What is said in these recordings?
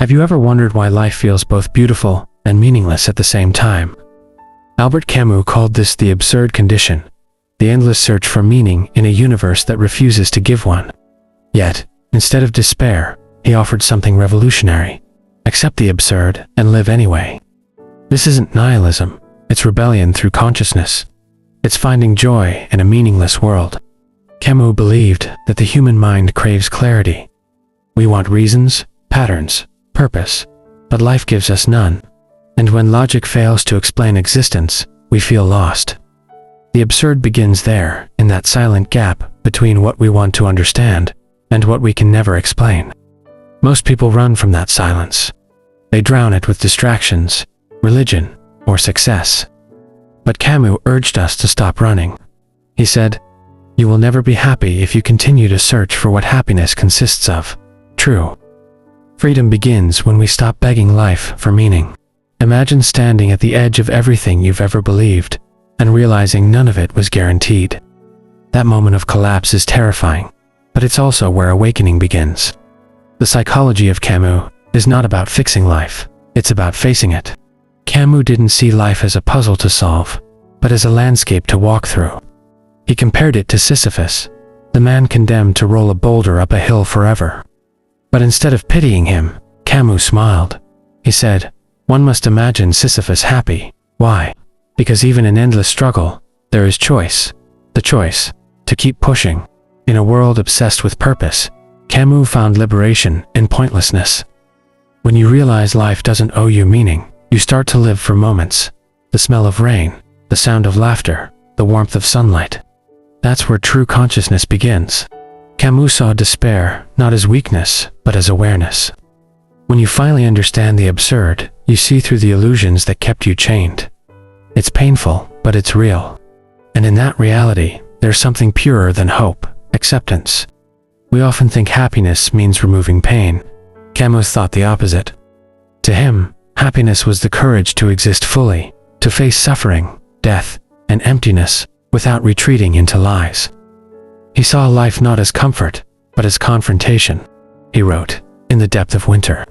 Have you ever wondered why life feels both beautiful and meaningless at the same time? Albert Camus called this the absurd condition, the endless search for meaning in a universe that refuses to give one. Yet, instead of despair, he offered something revolutionary. Accept the absurd and live anyway. This isn't nihilism, it's rebellion through consciousness. It's finding joy in a meaningless world. Camus believed that the human mind craves clarity. We want reasons, patterns, purpose, but life gives us none. And when logic fails to explain existence, we feel lost. The absurd begins there, in that silent gap between what we want to understand and what we can never explain. Most people run from that silence. They drown it with distractions, religion, or success. But Camus urged us to stop running. He said, "You will never be happy if you continue to search for what happiness consists of." True. Freedom begins when we stop begging life for meaning. Imagine standing at the edge of everything you've ever believed and realizing none of it was guaranteed. That moment of collapse is terrifying, but it's also where awakening begins. The psychology of Camus is not about fixing life, it's about facing it. Camus didn't see life as a puzzle to solve, but as a landscape to walk through. He compared it to Sisyphus, the man condemned to roll a boulder up a hill forever. But instead of pitying him, Camus smiled. He said, "One must imagine Sisyphus happy. Why? Because even in endless struggle, there is choice. The choice to keep pushing." In a world obsessed with purpose, Camus found liberation in pointlessness. When you realize life doesn't owe you meaning, you start to live for moments. The smell of rain, the sound of laughter, the warmth of sunlight. That's where true consciousness begins. Camus saw despair not as weakness, but as awareness. When you finally understand the absurd, you see through the illusions that kept you chained. It's painful, but it's real. And in that reality, there's something purer than hope, acceptance. We often think happiness means removing pain. Camus thought the opposite. To him, happiness was the courage to exist fully, to face suffering, death, and emptiness without retreating into lies. He saw life not as comfort, but as confrontation. He wrote, "In the depth of winter,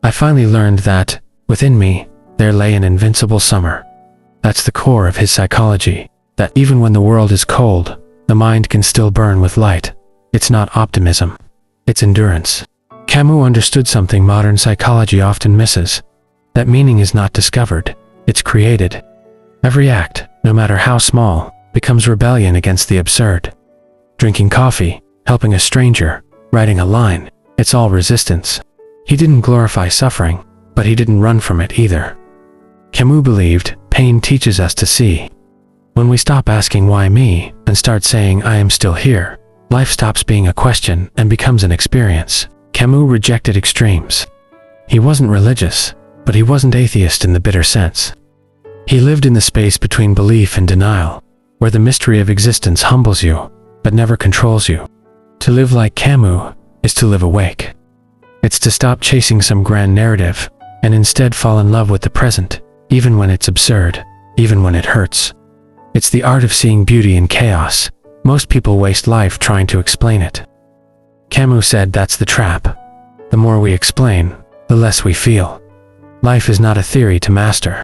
I finally learned that, within me, there lay an invincible summer." That's the core of his psychology, that even when the world is cold, the mind can still burn with light. It's not optimism, it's endurance. Camus understood something modern psychology often misses, that meaning is not discovered, it's created. Every act, no matter how small, becomes rebellion against the absurd. Drinking coffee, helping a stranger, writing a line, it's all resistance. He didn't glorify suffering, but he didn't run from it either. Camus believed pain teaches us to see. When we stop asking why me and start saying I am still here, life stops being a question and becomes an experience. Camus rejected extremes. He wasn't religious, but he wasn't atheist in the bitter sense. He lived in the space between belief and denial, where the mystery of existence humbles you, but never controls you. To live like Camus is to live awake. It's to stop chasing some grand narrative, and instead fall in love with the present, even when it's absurd, even when it hurts. It's the art of seeing beauty in chaos. Most people waste life trying to explain it. Camus said that's the trap. The more we explain, the less we feel. Life is not a theory to master.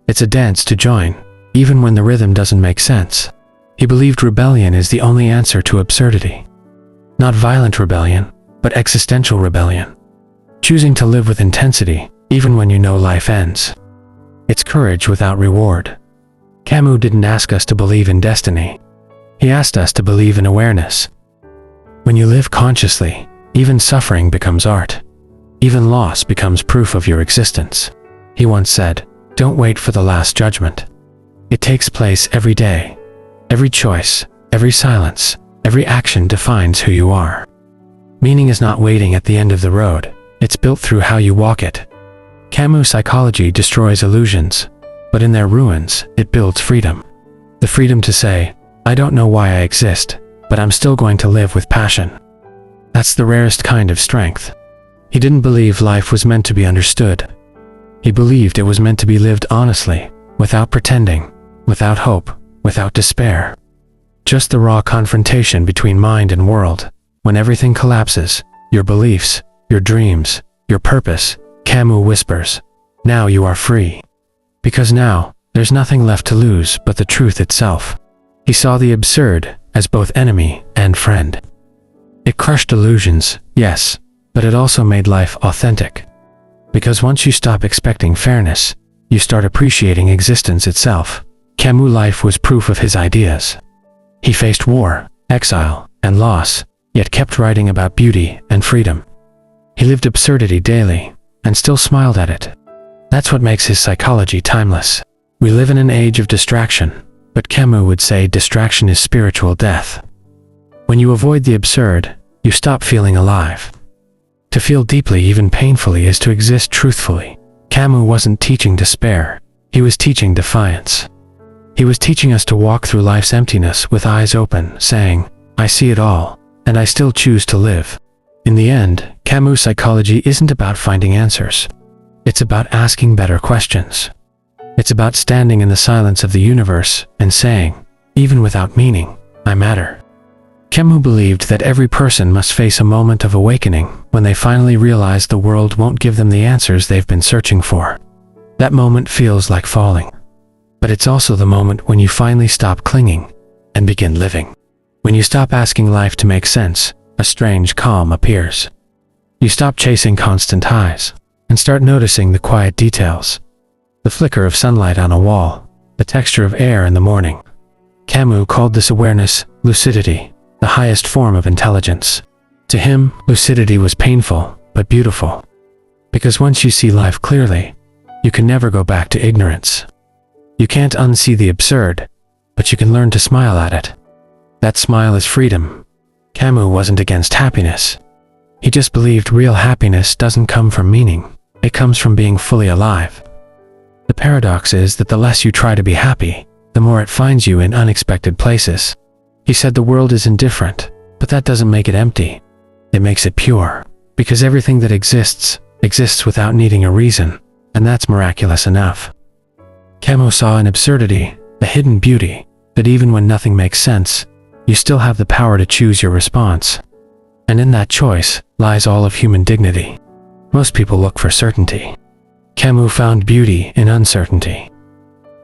It's a dance to join, even when the rhythm doesn't make sense. He believed rebellion is the only answer to absurdity. Not violent rebellion, but existential rebellion. Choosing to live with intensity, even when you know life ends. It's courage without reward. Camus didn't ask us to believe in destiny. He asked us to believe in awareness. When you live consciously, even suffering becomes art. Even loss becomes proof of your existence. He once said, "Don't wait for the last judgment. It takes place every day. Every choice, every silence, every action defines who you are." Meaning is not waiting at the end of the road, it's built through how you walk it. Camus' psychology destroys illusions, but in their ruins, it builds freedom. The freedom to say, "I don't know why I exist, but I'm still going to live with passion." That's the rarest kind of strength. He didn't believe life was meant to be understood. He believed it was meant to be lived honestly, without pretending, without hope, without despair. Just the raw confrontation between mind and world. When everything collapses, your beliefs, your dreams, your purpose, Camus whispers. Now you are free. Because now, there's nothing left to lose but the truth itself. He saw the absurd as both enemy and friend. It crushed illusions, yes, but it also made life authentic. Because once you stop expecting fairness, you start appreciating existence itself. Camus' life was proof of his ideas. He faced war, exile, and loss, yet kept writing about beauty and freedom. He lived absurdity daily, and still smiled at it. That's what makes his psychology timeless. We live in an age of distraction, but Camus would say distraction is spiritual death. When you avoid the absurd, you stop feeling alive. To feel deeply, even painfully, is to exist truthfully. Camus wasn't teaching despair, he was teaching defiance. He was teaching us to walk through life's emptiness with eyes open, saying, I see it all, and I still choose to live. In the end, Camus' psychology isn't about finding answers. It's about asking better questions. It's about standing in the silence of the universe and saying, even without meaning, I matter. Camus believed that every person must face a moment of awakening when they finally realize the world won't give them the answers they've been searching for. That moment feels like falling. But it's also the moment when you finally stop clinging and begin living. When you stop asking life to make sense, a strange calm appears. You stop chasing constant highs and start noticing the quiet details. The flicker of sunlight on a wall, the texture of air in the morning. Camus called this awareness lucidity, the highest form of intelligence. To him, lucidity was painful, but beautiful. Because once you see life clearly, you can never go back to ignorance. You can't unsee the absurd, but you can learn to smile at it. That smile is freedom. Camus wasn't against happiness. He just believed real happiness doesn't come from meaning, it comes from being fully alive. The paradox is that the less you try to be happy, the more it finds you in unexpected places. He said the world is indifferent, but that doesn't make it empty. It makes it pure, because everything that exists without needing a reason, and that's miraculous enough. Camus saw an absurdity, a hidden beauty, that even when nothing makes sense, you still have the power to choose your response. And in that choice lies all of human dignity. Most people look for certainty. Camus found beauty in uncertainty.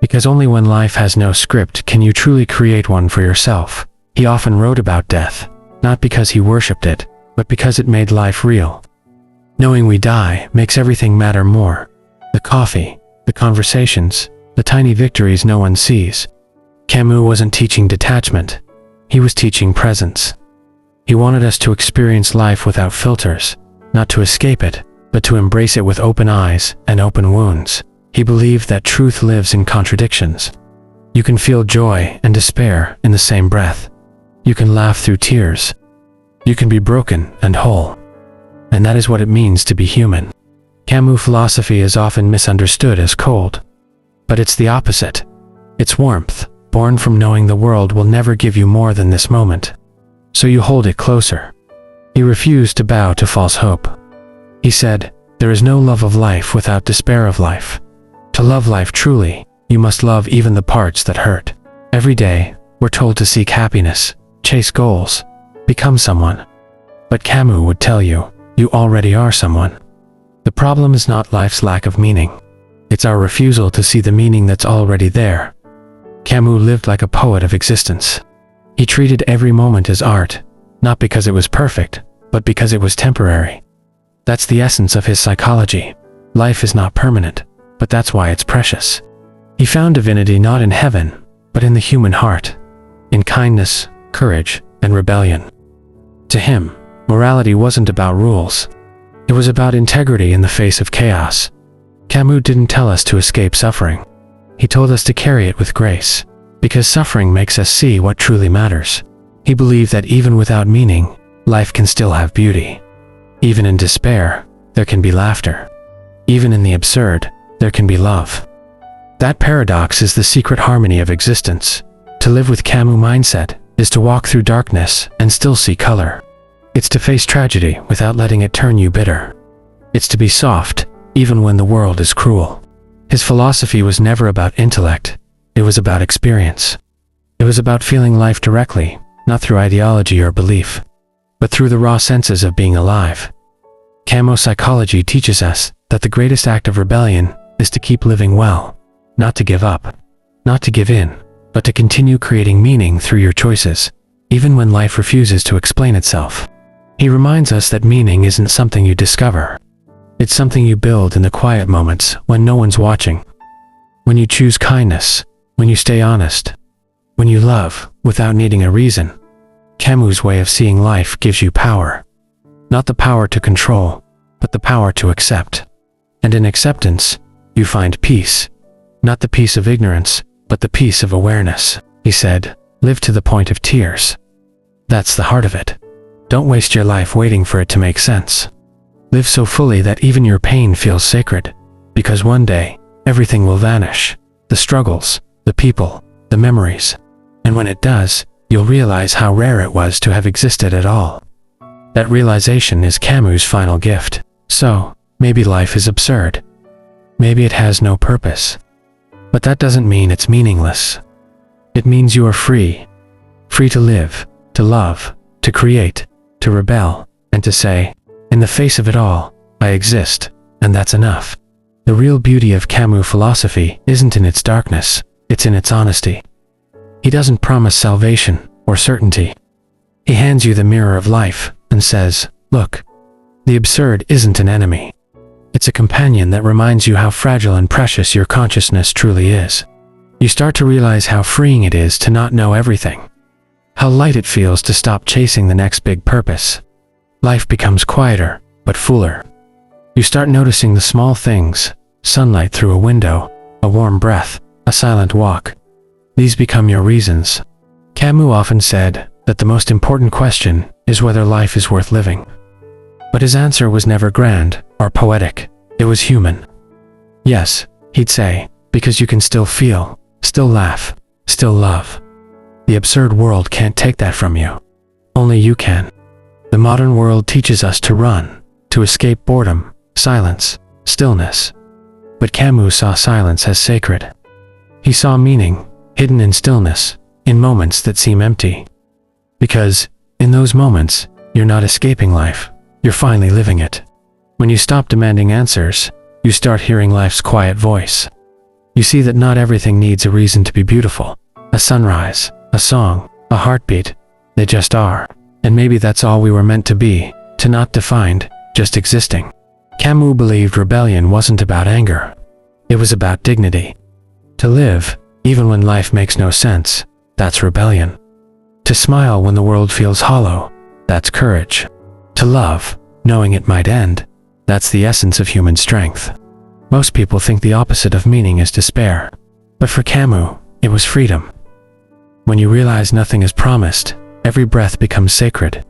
Because only when life has no script can you truly create one for yourself. He often wrote about death, not because he worshipped it, but because it made life real. Knowing we die makes everything matter more. The coffee, the conversations, the tiny victories no one sees. Camus wasn't teaching detachment. He was teaching presence. He wanted us to experience life without filters, not to escape it, but to embrace it with open eyes and open wounds. He believed that truth lives in contradictions. You can feel joy and despair in the same breath. You can laugh through tears. You can be broken and whole. And that is what it means to be human. Camus' philosophy is often misunderstood as cold. But it's the opposite. It's warmth, born from knowing the world will never give you more than this moment. So you hold it closer. He refused to bow to false hope. He said, there is no love of life without despair of life. To love life truly, you must love even the parts that hurt. Every day, we're told to seek happiness, chase goals, become someone. But Camus would tell you, you already are someone. The problem is not life's lack of meaning. It's our refusal to see the meaning that's already there. Camus lived like a poet of existence. He treated every moment as art, not because it was perfect, but because it was temporary. That's the essence of his psychology. Life is not permanent, but that's why it's precious. He found divinity not in heaven, but in the human heart, in kindness, courage, and rebellion. To him, morality wasn't about rules. It was about integrity in the face of chaos. Camus didn't tell us to escape suffering. He told us to carry it with grace, because suffering makes us see what truly matters. He believed that even without meaning, life can still have beauty. Even in despair, there can be laughter. Even in the absurd, there can be love. That paradox is the secret harmony of existence. To live with Camus' mindset is to walk through darkness and still see color. It's to face tragedy without letting it turn you bitter. It's to be soft, even when the world is cruel. His philosophy was never about intellect, it was about experience. It was about feeling life directly, not through ideology or belief, but through the raw senses of being alive. Camus psychology teaches us that the greatest act of rebellion is to keep living well, not to give up, not to give in, but to continue creating meaning through your choices, even when life refuses to explain itself. He reminds us that meaning isn't something you discover. It's something you build in the quiet moments when no one's watching. When you choose kindness, when you stay honest, when you love without needing a reason. Camus' way of seeing life gives you power. Not the power to control, but the power to accept. And in acceptance, you find peace. Not the peace of ignorance, but the peace of awareness. He said, live to the point of tears. That's the heart of it. Don't waste your life waiting for it to make sense. Live so fully that even your pain feels sacred, because one day, everything will vanish. The struggles, the people, the memories. And when it does, you'll realize how rare it was to have existed at all. That realization is Camus' final gift. So, maybe life is absurd. Maybe it has no purpose. But that doesn't mean it's meaningless. It means you are free. Free to live, to love, to create, to rebel, and to say, in the face of it all, I exist, and that's enough. The real beauty of Camus' philosophy isn't in its darkness, it's in its honesty. He doesn't promise salvation or certainty. He hands you the mirror of life and says, look, the absurd isn't an enemy. It's a companion that reminds you how fragile and precious your consciousness truly is. You start to realize how freeing it is to not know everything. How light it feels to stop chasing the next big purpose. Life becomes quieter, but fuller. You start noticing the small things, sunlight through a window, a warm breath, a silent walk. These become your reasons. Camus often said that the most important question is whether life is worth living. But his answer was never grand or poetic, it was human. Yes, he'd say, because you can still feel, still laugh, still love. The absurd world can't take that from you. Only you can. The modern world teaches us to run, to escape boredom, silence, stillness. But Camus saw silence as sacred. He saw meaning, hidden in stillness, in moments that seem empty. Because, in those moments, you're not escaping life, you're finally living it. When you stop demanding answers, you start hearing life's quiet voice. You see that not everything needs a reason to be beautiful. A sunrise, a song, a heartbeat, they just are. And maybe that's all we were meant to be, to not defined, just existing. Camus believed rebellion wasn't about anger. It was about dignity. To live, even when life makes no sense, that's rebellion. To smile when the world feels hollow, that's courage. To love, knowing it might end, that's the essence of human strength. Most people think the opposite of meaning is despair. But for Camus, it was freedom. When you realize nothing is promised, every breath becomes sacred.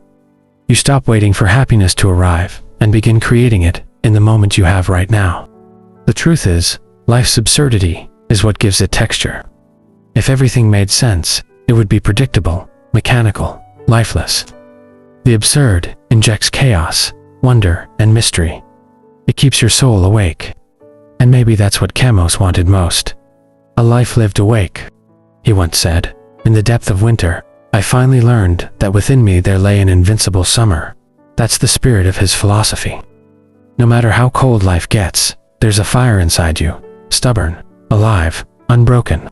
You stop waiting for happiness to arrive and begin creating it in the moment you have right now. The truth is, life's absurdity is what gives it texture. If everything made sense, it would be predictable, mechanical, lifeless. The absurd injects chaos, wonder, and mystery. It keeps your soul awake. And maybe that's what Camus wanted most. A life lived awake. He once said, in the depth of winter, I finally learned that within me there lay an invincible summer. That's the spirit of his philosophy. No matter how cold life gets, there's a fire inside you, stubborn, alive, unbroken.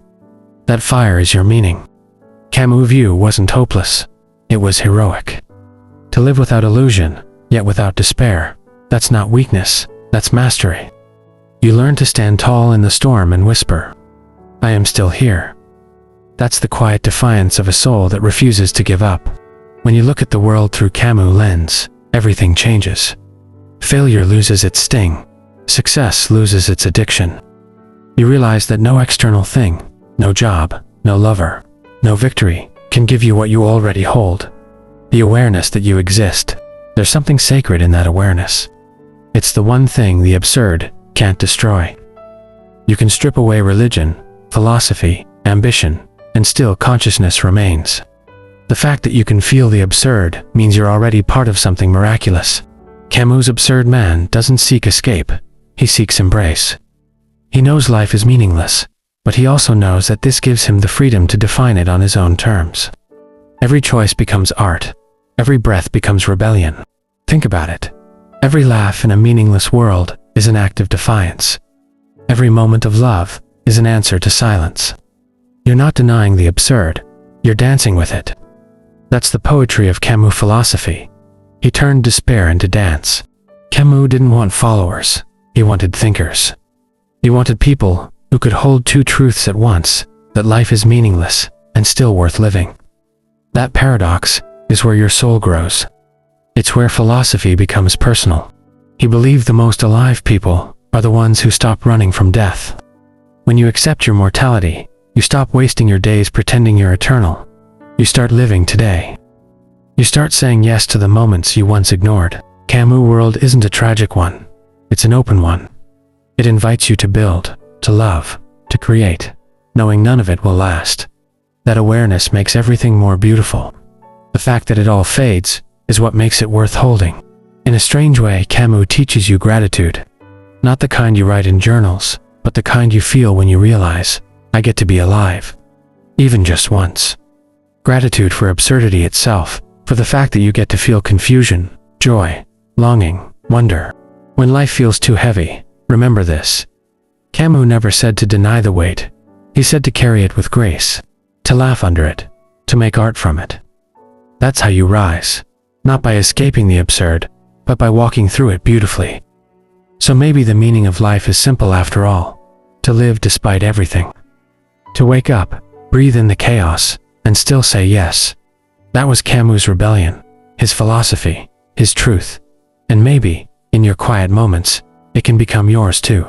That fire is your meaning. Camus' view wasn't hopeless, it was heroic. To live without illusion, yet without despair, that's not weakness, that's mastery. You learn to stand tall in the storm and whisper, I am still here. That's the quiet defiance of a soul that refuses to give up. When you look at the world through Camus' lens, everything changes. Failure loses its sting. Success loses its addiction. You realize that no external thing, no job, no lover, no victory, can give you what you already hold. The awareness that you exist, there's something sacred in that awareness. It's the one thing the absurd can't destroy. You can strip away religion, philosophy, ambition, and still consciousness remains. The fact that you can feel the absurd means you're already part of something miraculous. Camus' absurd man doesn't seek escape, he seeks embrace. He knows life is meaningless, but he also knows that this gives him the freedom to define it on his own terms. Every choice becomes art. Every breath becomes rebellion. Think about it. Every laugh in a meaningless world is an act of defiance. Every moment of love is an answer to silence. You're not denying the absurd, you're dancing with it. That's the poetry of Camus' philosophy. He turned despair into dance. Camus didn't want followers, he wanted thinkers. He wanted people who could hold two truths at once, that life is meaningless and still worth living. That paradox is where your soul grows. It's where philosophy becomes personal. He believed the most alive people are the ones who stop running from death. When you accept your mortality, you stop wasting your days pretending you're eternal. You start living today. You start saying yes to the moments you once ignored. Camus' world isn't a tragic one. It's an open one. It invites you to build, to love, to create, knowing none of it will last. That awareness makes everything more beautiful. The fact that it all fades is what makes it worth holding. In a strange way, Camus teaches you gratitude. Not the kind you write in journals, but the kind you feel when you realize, I get to be alive. Even just once. Gratitude for absurdity itself, for the fact that you get to feel confusion, joy, longing, wonder. When life feels too heavy, remember this. Camus never said to deny the weight. He said to carry it with grace, to laugh under it, to make art from it. That's how you rise, not by escaping the absurd, but by walking through it beautifully. So maybe the meaning of life is simple after all, to live despite everything. To wake up, breathe in the chaos, and still say yes. That was Camus' rebellion, his philosophy, his truth. And maybe, in your quiet moments, it can become yours too.